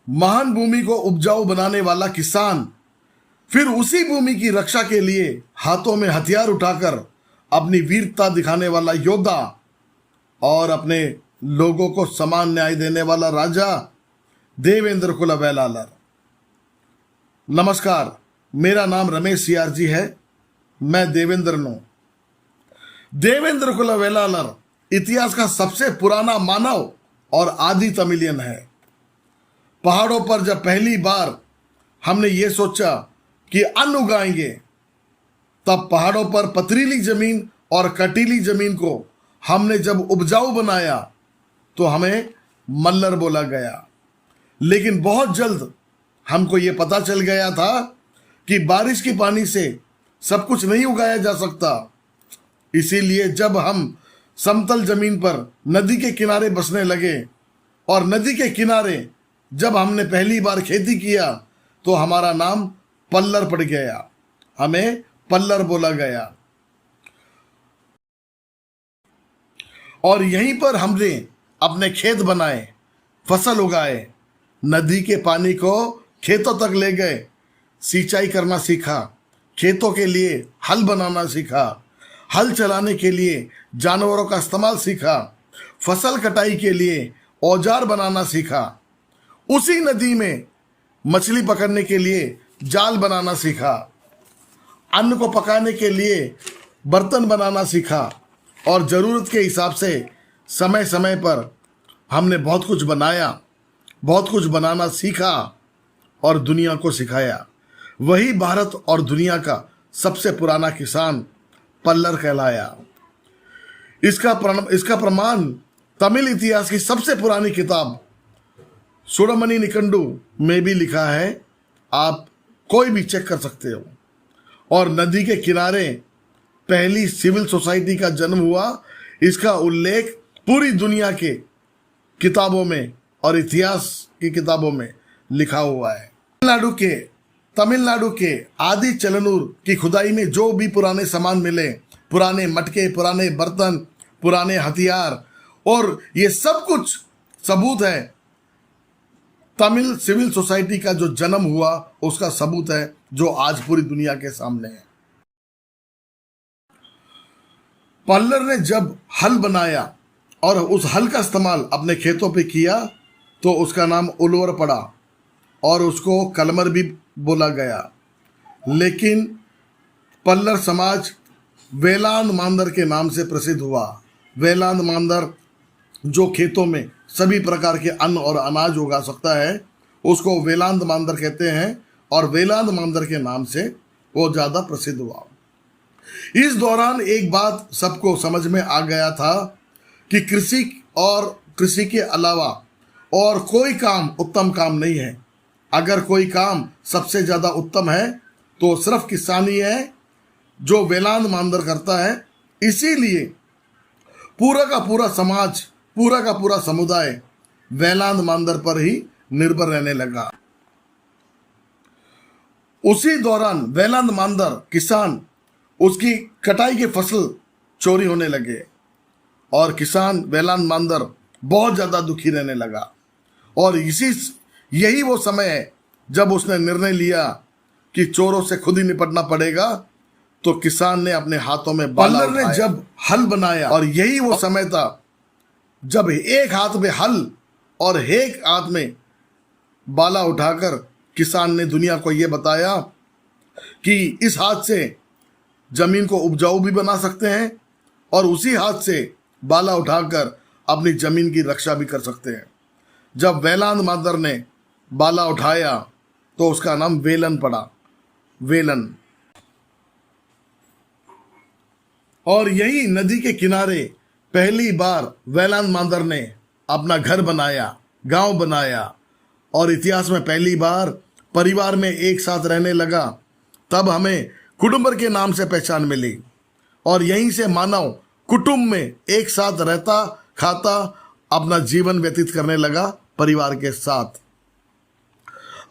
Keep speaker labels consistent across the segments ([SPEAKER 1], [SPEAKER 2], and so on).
[SPEAKER 1] महान भूमि को उपजाऊ बनाने वाला किसान, फिर उसी भूमि की रक्षा के लिए हाथों में हथियार उठाकर अपनी वीरता दिखाने वाला योद्धा और अपने लोगों को समान न्याय देने वाला राजा देवेंद्र कुल वेलालर। नमस्कार, मेरा नाम रमेश सियारजी है। मैं देवेंद्र नो देवेंद्र कुल वेलालर इतिहास का सबसे पुराना मानव और आदि तमिलियन है। पहाड़ों पर जब पहली बार हमने ये सोचा कि अन्न उगाएंगे, तब पहाड़ों पर पथरीली जमीन और कटीली जमीन को हमने जब उपजाऊ बनाया तो हमें मल्लर बोला गया। लेकिन बहुत जल्द हमको ये पता चल गया था कि बारिश के पानी से सब कुछ नहीं उगाया जा सकता। इसीलिए जब हम समतल जमीन पर नदी के किनारे बसने लगे और नदी के किनारे जब हमने पहली बार खेती किया तो हमारा नाम पल्लर पड़ गया, हमें पल्लर बोला गया। और यहीं पर हमने अपने खेत बनाए, फसल उगाए, नदी के पानी को खेतों तक ले गए, सिंचाई करना सीखा, खेतों के लिए हल बनाना सीखा, हल चलाने के लिए जानवरों का इस्तेमाल सीखा, फसल कटाई के लिए औजार बनाना सीखा, उसी नदी में मछली पकड़ने के लिए जाल बनाना सीखा, अन्न को पकाने के लिए बर्तन बनाना सीखा और ज़रूरत के हिसाब से समय समय पर हमने बहुत कुछ बनाया, बहुत कुछ बनाना सीखा और दुनिया को सिखाया। वही भारत और दुनिया का सबसे पुराना किसान पल्लर कहलाया। इसका प्रमाण तमिल इतिहास की सबसे पुरानी किताब सुड़मणि निकंडू में भी लिखा है। आप कोई भी चेक कर सकते हो। और नदी के किनारे पहली सिविल सोसाइटी का जन्म हुआ, इसका उल्लेख पूरी दुनिया के किताबों में और इतिहास की किताबों में लिखा हुआ है। तमिलनाडु के आदि चलनूर की खुदाई में जो भी पुराने सामान मिले, पुराने मटके, पुराने बर्तन, पुराने हथियार, और ये सब कुछ सबूत है। तमिल सिविल सोसाइटी का जो जन्म हुआ उसका सबूत है, जो आज पूरी दुनिया के सामने है। पल्लर ने जब हल बनाया और उस हल का इस्तेमाल अपने खेतों पे किया तो उसका नाम उलवर पड़ा और उसको कलमर भी बोला गया। लेकिन पल्लर समाज वेलांद मांदर के नाम से प्रसिद्ध हुआ। वेलांद मांदर जो खेतों में सभी प्रकार के अन्न और अनाज उगा सकता है, उसको वेलांद मांदर कहते हैं और वेलांद मांदर के नाम से वो ज़्यादा प्रसिद्ध हुआ। इस दौरान एक बात सबको समझ में आ गया था कि कृषि के अलावा और कोई काम उत्तम काम नहीं है। अगर कोई काम सबसे ज़्यादा उत्तम है तो सिर्फ किसानी है, जो वेलांद मांदर करता है। इसीलिए पूरा का पूरा समाज, पूरा का पूरा समुदाय वेलांद मांदर पर ही निर्भर रहने लगा। उसी दौरान वेलांद मांदर किसान, उसकी कटाई के फसल चोरी होने लगे और किसान वेलांद मांदर बहुत ज़्यादा दुखी रहने लगा। और यही वो समय है जब उसने निर्णय लिया कि चोरों से खुद ही निपटना पड़ेगा। तो किसान ने अपने हाथों में पल्लर ने जब हल बनाया, और यही वो समय था जब एक हाथ में हल और एक हाथ में बाला उठाकर किसान ने दुनिया को यह बताया कि इस हाथ से जमीन को उपजाऊ भी बना सकते हैं और उसी हाथ से बाला उठाकर अपनी जमीन की रक्षा भी कर सकते हैं। जब वेलांद मांदर ने बाला उठाया तो उसका नाम वेलन पड़ा, वेलन। और यही नदी के किनारे पहली बार वेलांद मांदर ने अपना घर बनाया, गांव बनाया और इतिहास में पहली बार परिवार में एक साथ रहने लगा। तब हमें कुटुंबर के नाम से पहचान मिली और यहीं से मानव कुटुंब में एक साथ रहता, खाता, अपना जीवन व्यतीत करने लगा परिवार के साथ।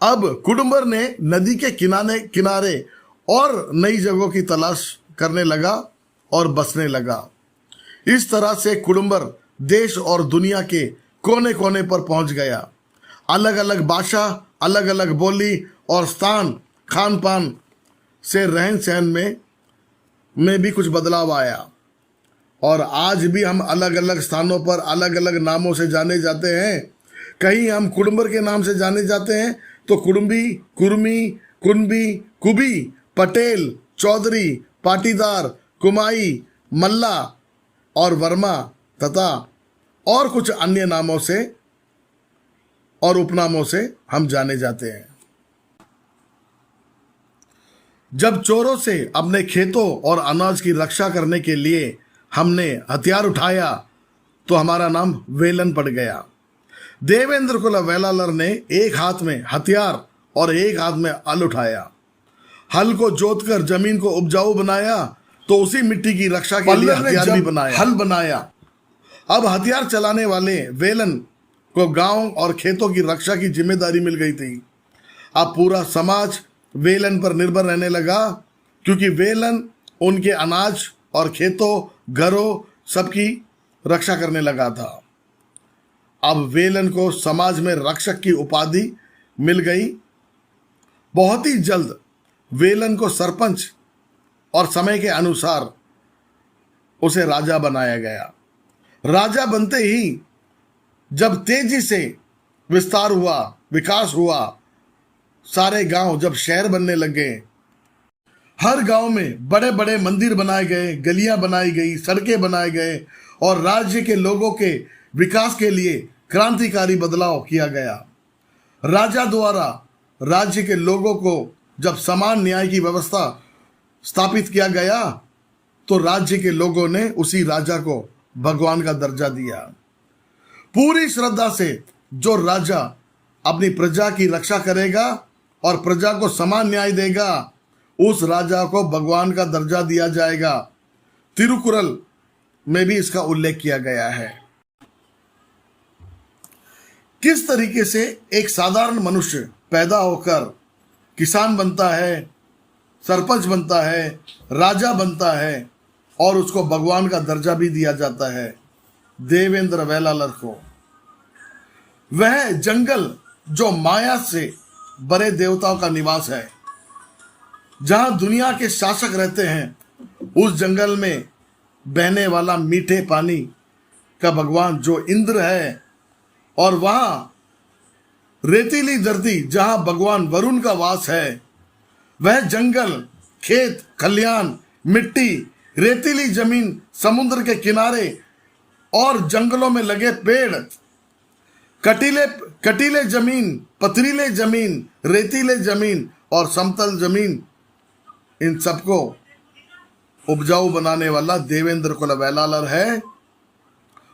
[SPEAKER 1] अब कुटुंबर ने नदी के किनारे और नई जगहों की तलाश करने लगा और बसने लगा। इस तरह से कुडुम्बर देश और दुनिया के कोने कोने पर पहुंच गया। अलग अलग भाषा, अलग अलग बोली और स्थान खान पान से रहन सहन में भी कुछ बदलाव आया। और आज भी हम अलग अलग स्थानों पर अलग अलग नामों से जाने जाते हैं। कहीं हम कुडुम्बर के नाम से जाने जाते हैं तो कुडुम्बी, कुर्मी, कुनबी, कुबी, पटेल, चौधरी, पाटीदार, कुमाई, मल्ला और वर्मा तथा और कुछ अन्य नामों से और उपनामों से हम जाने जाते हैं। जब चोरों से अपने खेतों और अनाज की रक्षा करने के लिए हमने हथियार उठाया तो हमारा नाम वेलन पड़ गया। देवेंद्र कुल वेलालर ने एक हाथ में हथियार और एक हाथ में हल उठाया। हल को जोतकर जमीन को उपजाऊ बनाया तो उसी मिट्टी की रक्षा के लिए हथियार भी बनाया, हल बनाया। अब हथियार चलाने वाले वेलन को गांव और खेतों की रक्षा की जिम्मेदारी मिल गई थी। अब पूरा समाज वेलन पर निर्भर रहने लगा, क्योंकि वेलन उनके अनाज और खेतों, घरों सबकी रक्षा करने लगा था। अब वेलन को समाज में रक्षक की उपाधि मिल गई। बहुत ही जल्द वेलन को सरपंच और समय के अनुसार उसे राजा बनाया गया। राजा बनते ही जब तेजी से विस्तार हुआ, विकास हुआ, सारे गांव जब शहर बनने लगे, हर गांव में बड़े बड़े मंदिर बनाए गए, गलियां बनाई गई, सड़कें बनाए गए और राज्य के लोगों के विकास के लिए क्रांतिकारी बदलाव किया गया। राजा द्वारा राज्य के लोगों को जब समान न्याय की व्यवस्था स्थापित किया गया तो राज्य के लोगों ने उसी राजा को भगवान का दर्जा दिया। पूरी श्रद्धा से जो राजा अपनी प्रजा की रक्षा करेगा और प्रजा को समान न्याय देगा, उस राजा को भगवान का दर्जा दिया जाएगा। तिरुकुरल में भी इसका उल्लेख किया गया है। किस तरीके से एक साधारण मनुष्य पैदा होकर किसान बनता है, सरपंच बनता है, राजा बनता है और उसको भगवान का दर्जा भी दिया जाता है। देवेंद्र वेलालर को वह जंगल जो माया से बड़े देवताओं का निवास है, जहां दुनिया के शासक रहते हैं, उस जंगल में बहने वाला मीठे पानी का भगवान जो इंद्र है, और वहां रेतीली धरती जहां भगवान वरुण का वास है, वह जंगल, खेत खलियान, मिट्टी, रेतीली जमीन, समुद्र के किनारे और जंगलों में लगे पेड़, कटीले जमीन, पथरीले जमीन, रेतीले जमीन और समतल जमीन, इन सबको उपजाऊ बनाने वाला देवेंद्र कुल वेलालर है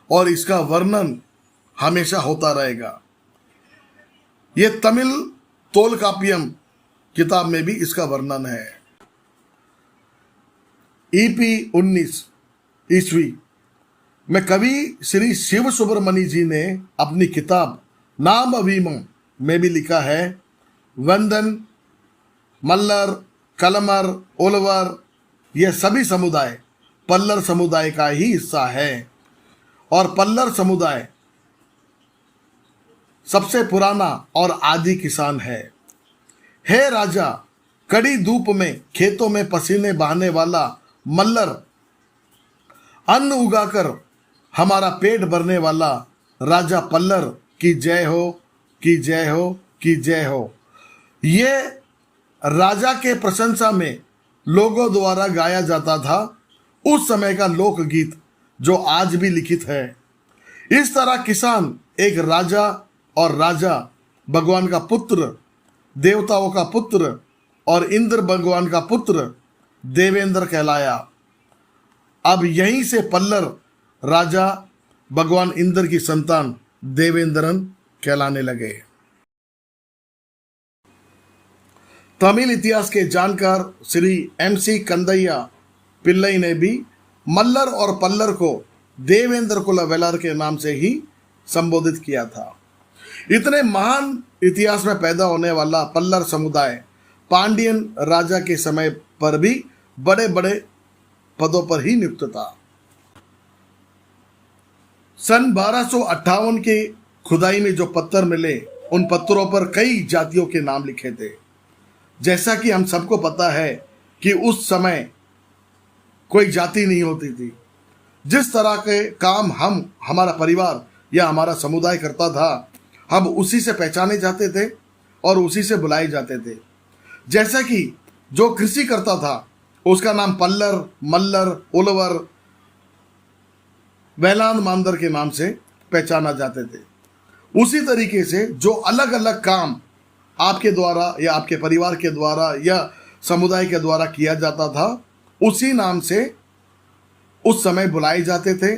[SPEAKER 1] और इसका वर्णन हमेशा होता रहेगा। ये तमिल तोलकापियम किताब में भी इसका वर्णन है। ईपी 19 ईस्वी में कवि श्री शिव सुब्रमण्य जी ने अपनी किताब नाम अवीमम में भी लिखा है, वंदन, मल्लर, कलमर, ओलवर, ये सभी समुदाय पल्लर समुदाय का ही हिस्सा है और पल्लर समुदाय सबसे पुराना और आदि किसान है। हे राजा, कड़ी धूप में खेतों में पसीने बहाने वाला मल्लर, अन्न उगाकर हमारा पेट भरने वाला राजा पल्लर की जय हो, की जय हो, की जय हो। ये राजा के प्रशंसा में लोगों द्वारा गाया जाता था उस समय का लोकगीत जो आज भी लिखित है। इस तरह किसान एक राजा और राजा भगवान का पुत्र, देवताओं का पुत्र और इंद्र भगवान का पुत्र देवेंद्र कहलाया। अब यहीं से पल्लर राजा भगवान इंद्र की संतान देवेंद्रन कहलाने लगे। तमिल इतिहास के जानकार श्री MC कंदैया पिल्लई ने भी मल्लर और पल्लर को देवेंद्र कुल वेलालर के नाम से ही संबोधित किया था। इतने महान इतिहास में पैदा होने वाला पल्लर समुदाय पांडियन राजा के समय पर भी बड़े बड़े पदों पर ही नियुक्त था। सन 1258 के खुदाई में जो पत्थर मिले उन पत्थरों पर कई जातियों के नाम लिखे थे। जैसा कि हम सबको पता है कि उस समय कोई जाति नहीं होती थी। जिस तरह के काम हमारा परिवार या हमारा समुदाय करता था, हम उसी से पहचाने जाते थे और उसी से बुलाए जाते थे। जैसा कि जो कृषि करता था उसका नाम पल्लर, मल्लर, उलवर, वेलान, मांदर के नाम से पहचाना जाते थे। उसी तरीके से जो अलग अलग काम आपके द्वारा या आपके परिवार के द्वारा या समुदाय के द्वारा किया जाता था, उसी नाम से उस समय बुलाए जाते थे,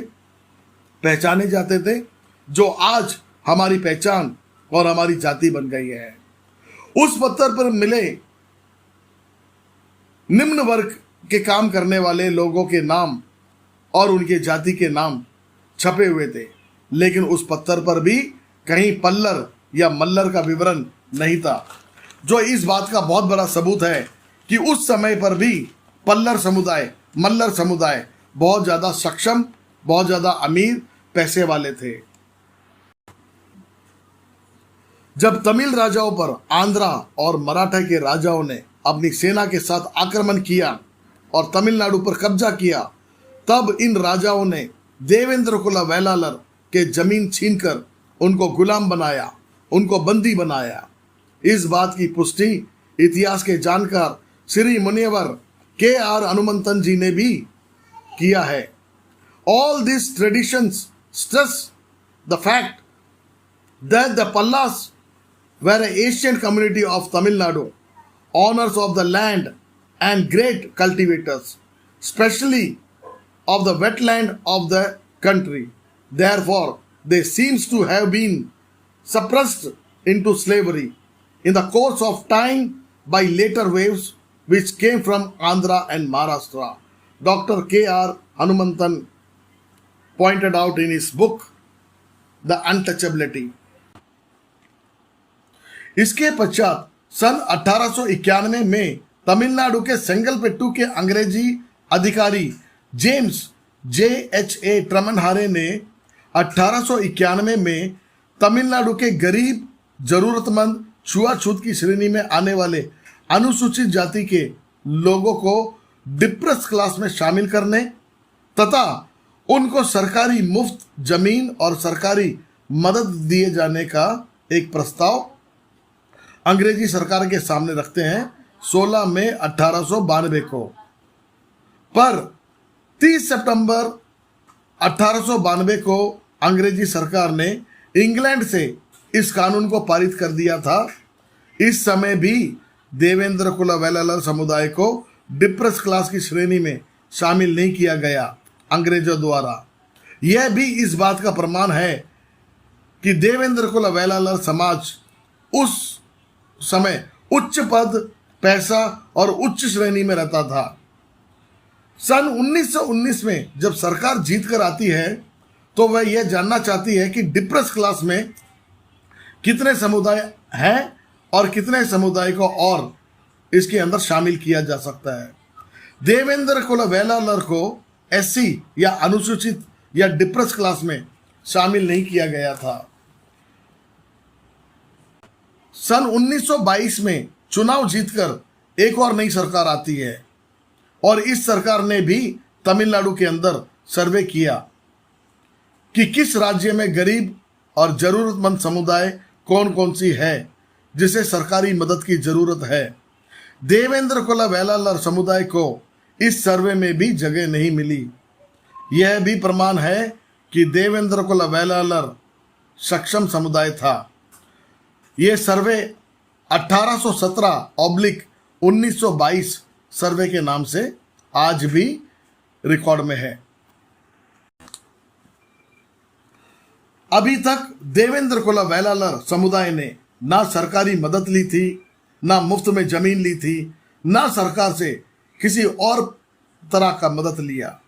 [SPEAKER 1] पहचाने जाते थे, जो आज हमारी पहचान और हमारी जाति बन गई है। उस पत्थर पर मिले निम्न वर्ग के काम करने वाले लोगों के नाम और उनके जाति के नाम छपे हुए थे, लेकिन उस पत्थर पर भी कहीं पल्लर या मल्लर का विवरण नहीं था, जो इस बात का बहुत बड़ा सबूत है कि उस समय पर भी पल्लर समुदाय, मल्लर समुदाय बहुत ज़्यादा सक्षम, बहुत ज़्यादा अमीर, पैसे वाले थे। जब तमिल राजाओं पर आंध्रा और मराठा के राजाओं ने अपनी सेना के साथ आक्रमण किया और तमिलनाडु पर कब्जा किया, तब इन राजाओं ने देवेंद्र कुल वेलालर के जमीन छीनकर उनको गुलाम बनाया, उनको बंदी बनाया। इस बात की पुष्टि इतिहास के जानकार श्री मुनिवर के.आर. हनुमंतन जी ने भी किया है। All these traditions stress the fact that the Pallas were an ancient community of Tamil Nadu, owners of the land and great cultivators, especially of the wetland of the country. Therefore, they seems to have been suppressed into slavery in the course of time by later waves which came from Andhra and Maharashtra. Dr. K.R. Hanumantan pointed out in his book The Untouchability. इसके पश्चात सन 1891 में तमिलनाडु के सेंगलपेट्टू के अंग्रेजी अधिकारी James J.H.A. ट्रमनहारे ने 1891 में तमिलनाडु के गरीब, जरूरतमंद, छुआछूत की श्रेणी में आने वाले अनुसूचित जाति के लोगों को डिप्रेस क्लास में शामिल करने तथा उनको सरकारी मुफ्त जमीन और सरकारी मदद दिए जाने का एक प्रस्ताव अंग्रेजी सरकार के सामने रखते हैं 16 मई 1892 को। पर 30 सितंबर 1892 को अंग्रेजी सरकार ने इंग्लैंड से इस कानून को पारित कर दिया था। इस समय भी देवेंद्र कुल वेलालर समुदाय को डिप्रेस क्लास की श्रेणी में शामिल नहीं किया गया अंग्रेजों द्वारा। यह भी इस बात का प्रमाण है कि देवेंद्र कुल वेलालर समाज उस समय उच्च पद, पैसा और उच्च श्रेणी में रहता था। सन 1919 में जब सरकार जीत कर आती है तो वह यह जानना चाहती है कि डिप्रेस क्लास में कितने समुदाय हैं और कितने समुदाय को और इसके अंदर शामिल किया जा सकता है। देवेंद्र कुल वेलालर को एससी या अनुसूचित या डिप्रेस क्लास में शामिल नहीं किया गया था। सन 1922 में चुनाव जीतकर एक और नई सरकार आती है और इस सरकार ने भी तमिलनाडु के अंदर सर्वे किया कि किस राज्य में गरीब और जरूरतमंद समुदाय कौन कौन सी है जिसे सरकारी मदद की जरूरत है। देवेंद्र कुल वेलालर समुदाय को इस सर्वे में भी जगह नहीं मिली। यह भी प्रमाण है कि देवेंद्र कुल वेलालर सक्षम समुदाय था। यह सर्वे 1817/1922 सर्वे के नाम से आज भी रिकॉर्ड में है। अभी तक देवेंद्र कुल वेलालर समुदाय ने ना सरकारी मदद ली थी, ना मुफ्त में जमीन ली थी, ना सरकार से किसी और तरह का मदद लिया,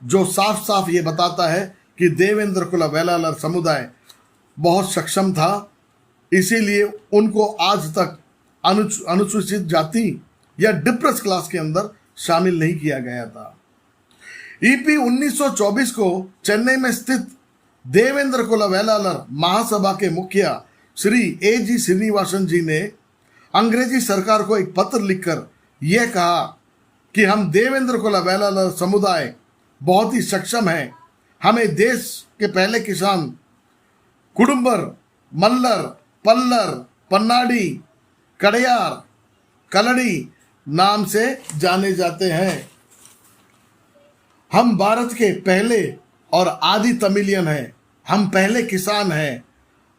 [SPEAKER 1] जो साफ साफ ये बताता है कि देवेंद्र कुल वेलालर समुदाय बहुत सक्षम था। इसीलिए उनको आज तक अनुसूचित जाति या डिप्रेस क्लास के अंदर शामिल नहीं किया गया था। ईपी 1924 को चेन्नई में स्थित देवेंद्र कुल वेलालर महासभा के मुखिया श्री A.G. श्रीनिवासन जी ने अंग्रेजी सरकार को एक पत्र लिखकर यह कहा कि हम देवेंद्र कुला वेलालर समुदाय बहुत ही सक्षम है। हमें देश के पहले किसान कुडुंबर, मल्लर, पल्लर, पन्नाडी, कड़यार, कलड़ी नाम से जाने जाते हैं। हम भारत के पहले और आदि तमिलियन हैं। हम पहले किसान हैं।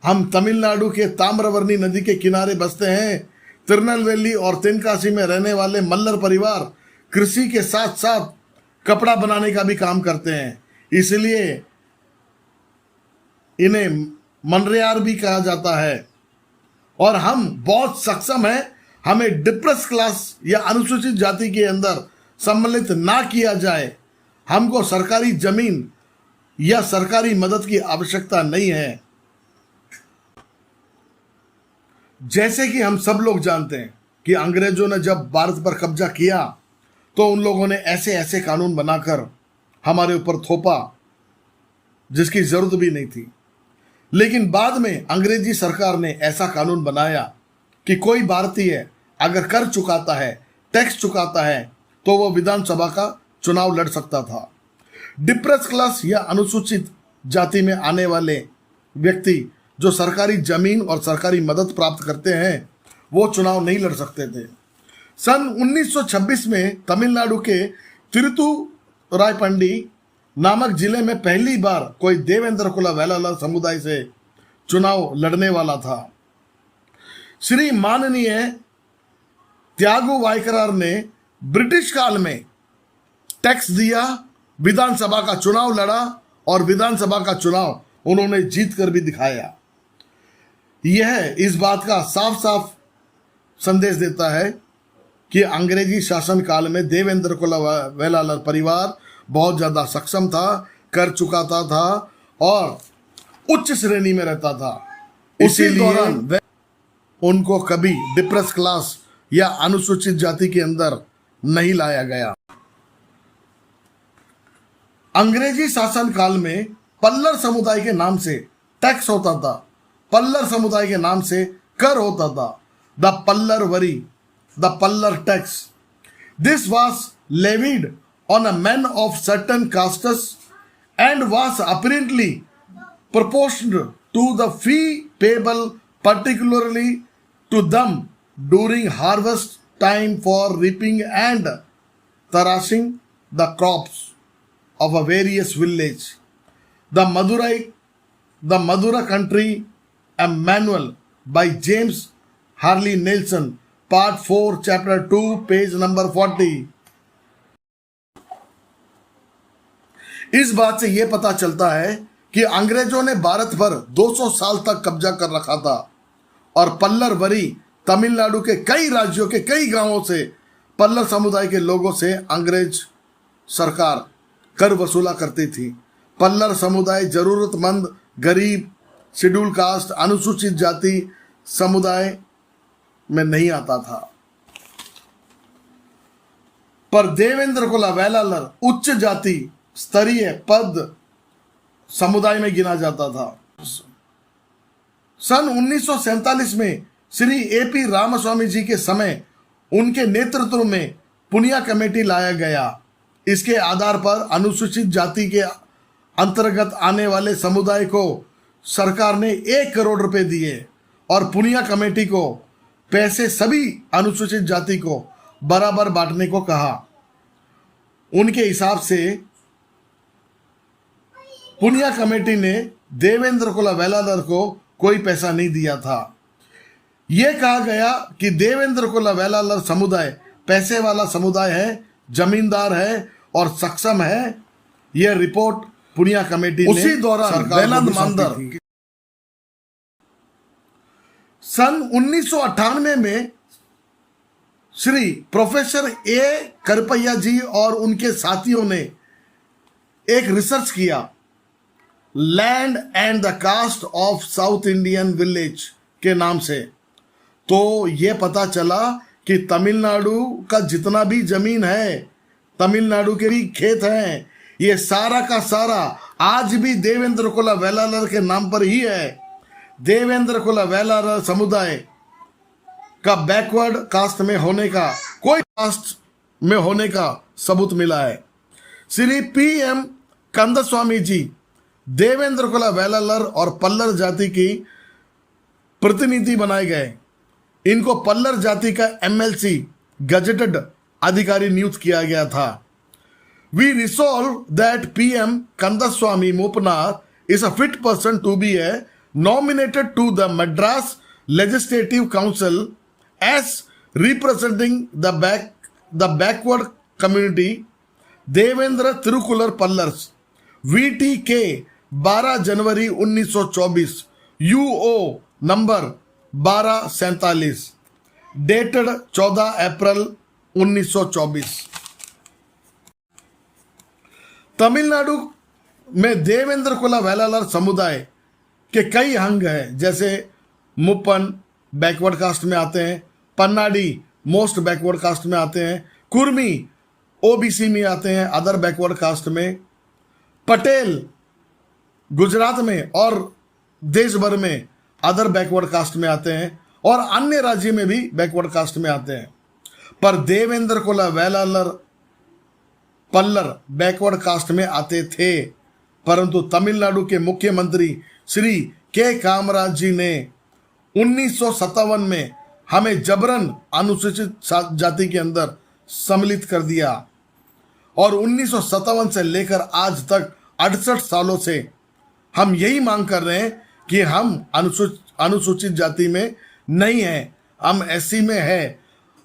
[SPEAKER 1] हम तमिलनाडु के ताम्रवर्णी नदी के किनारे बसते हैं। तिरुनेलवेली और तेनकासी में रहने वाले मल्लर परिवार कृषि के साथ साथ कपड़ा बनाने का भी काम करते हैं, इसलिए इन्हें मनरेयार भी कहा जाता है। और हम बहुत सक्षम हैं। हमें डिप्रेस क्लास या अनुसूचित जाति के अंदर सम्मिलित ना किया जाए। हमको सरकारी जमीन या सरकारी मदद की आवश्यकता नहीं है। जैसे कि हम सब लोग जानते हैं कि अंग्रेजों ने जब भारत पर कब्जा किया तो उन लोगों ने ऐसे ऐसे कानून बनाकर हमारे ऊपर थोपा जिसकी जरूरत भी नहीं थी। लेकिन बाद में अंग्रेजी सरकार ने ऐसा कानून बनाया कि कोई भारतीय अगर कर चुकाता है, टैक्स चुकाता है, तो वो विधानसभा का चुनाव लड़ सकता था। डिप्रेस क्लास या अनुसूचित जाति में आने वाले व्यक्ति जो सरकारी जमीन और सरकारी मदद प्राप्त करते हैं, वो चुनाव नहीं लड़ सकते थे। सन 1926 में तमिलनाडु के तिरुतुरायपंडी नामक जिले में पहली बार कोई देवेंद्र कुला वेलालर समुदाय से चुनाव लड़ने वाला था। श्री माननीय त्यागु वायकरार ने ब्रिटिश काल में टैक्स दिया, विधानसभा का चुनाव लड़ा और विधानसभा का चुनाव उन्होंने जीत कर भी दिखाया। यह इस बात का साफ साफ संदेश देता है कि अंग्रेजी शासन काल में देवेंद्र कुला वेलालर परिवार बहुत ज्यादा सक्षम था, कर चुकाता था और उच्च श्रेणी में रहता था। इसी दौरान उनको कभी डिप्रेस क्लास या अनुसूचित जाति के अंदर नहीं लाया गया। अंग्रेजी शासन काल में पल्लर समुदाय के नाम से टैक्स होता था, पल्लर समुदाय के नाम से कर होता था। The parlour worry, the parlour tax. This was levied on a men of certain castes and was apparently proportioned to the fee payable particularly to them during harvest time for reaping and threshing the crops of a various village. The Madura Country, a manual by James Harley Nelson, part 4, chapter 2, page number 40. इस बात से यह पता चलता है कि अंग्रेजों ने भारत पर 200 साल तक कब्जा कर रखा था और पल्लर वरी तमिलनाडु के कई राज्यों के कई गांवों से पल्लर समुदाय के लोगों से अंग्रेज सरकार कर वसूला करती थी। पल्लर समुदाय जरूरतमंद, गरीब, शेड्यूल कास्ट, अनुसूचित जाति समुदाय में नहीं आता था। पर देवेंद्र कुला वेलालर उच्च जाति स्तरीय पद समुदाय में गिना जाता था। सन 1947 में श्री A.P. रामास्वामी जी के समय उनके नेतृत्व में पुनिया कमेटी लाया गया। इसके आधार पर अनुसूचित जाति के अंतर्गत आने वाले समुदाय को सरकार ने 1 करोड़ रुपए दिए और पुनिया कमेटी को पैसे सभी अनुसूचित जाति को बराबर बांटने को कहा। उनके हिसाब से पुनिया कमेटी ने देवेंद्र कुला वेलालर को कोई पैसा नहीं दिया था। यह कहा गया कि देवेंद्र कुला वेलालर समुदाय पैसे वाला समुदाय है, जमींदार है और सक्षम है। यह रिपोर्ट पुनिया कमेटी ने उसी दौरान बेलंद मांदर सन 1998 में श्री प्रोफेसर ए करपैया जी और उनके साथियों ने एक रिसर्च किया, land and the caste of South Indian village के नाम से। तो यह पता चला कि तमिलनाडु का जितना भी जमीन है, तमिलनाडु के भी खेत हैं, ये सारा का सारा आज भी देवेंद्र कुला वेलालर के नाम पर ही है। देवेंद्र कुल वेलार समुदाय का बैकवर्ड कास्ट में होने का, कोई कास्ट में होने का सबूत मिला है। श्री PM कंदस्वामी जी देवेंद्र कुल वेलालर और पल्लर जाति की प्रतिनिधि बनाए गए। इनको पल्लर जाति का MLC गजेटेड अधिकारी नियुक्त किया गया था। We resolve that PM Kandaswamy Mupnar is a fit person to be nominated to the Madras Legislative Council as representing the backward community. Devendra तिरुकुलर पल्लर्स VTK 12 January 1924 UO number 1247 dated 14 अप्रैल 1924। तमिलनाडु में देवेंद्र कुल वेलालर समुदाय के कई अंग हैं, जैसे मुप्पन बैकवर्ड कास्ट में आते हैं, पन्नाडी मोस्ट बैकवर्ड कास्ट में आते हैं, कुर्मी OBC में आते हैं अदर बैकवर्ड कास्ट में, पटेल गुजरात में और देश भर में अदर बैकवर्ड कास्ट में आते हैं और अन्य राज्य में भी बैकवर्ड कास्ट में आते हैं। पर देवेंद्र कुल वेलालर पल्लर बैकवर्ड कास्ट में आते थे, परंतु तमिलनाडु के मुख्यमंत्री श्री के कामराज जी ने 1957 में हमें जबरन अनुसूचित जाति के अंदर सम्मिलित कर दिया और 1957 से लेकर आज तक 68 सालों से हम यही मांग कर रहे हैं कि हम अनुसूचित जाति में नहीं हैं, हम SC में है,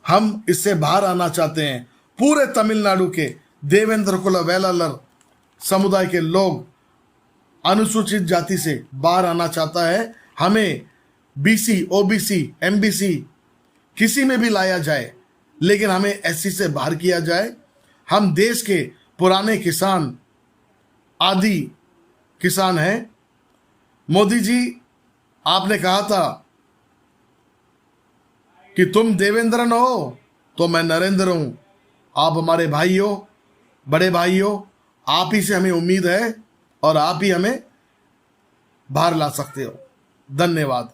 [SPEAKER 1] हम इससे बाहर आना चाहते हैं। पूरे तमिलनाडु के देवेंद्र कुल वेलालर समुदाय के लोग अनुसूचित जाति से बाहर आना चाहता है। हमें BC OBC MBC किसी में भी लाया जाए, लेकिन हमें SC से बाहर किया जाए। हम देश के पुराने किसान, आदि किसान हैं। मोदी जी, आपने कहा था कि तुम देवेंद्रन हो तो मैं नरेंद्र हूं। आप हमारे भाई हो, बड़े भाई हो, आप ही से हमें उम्मीद है और आप ही हमें बाहर ला सकते हो। धन्यवाद।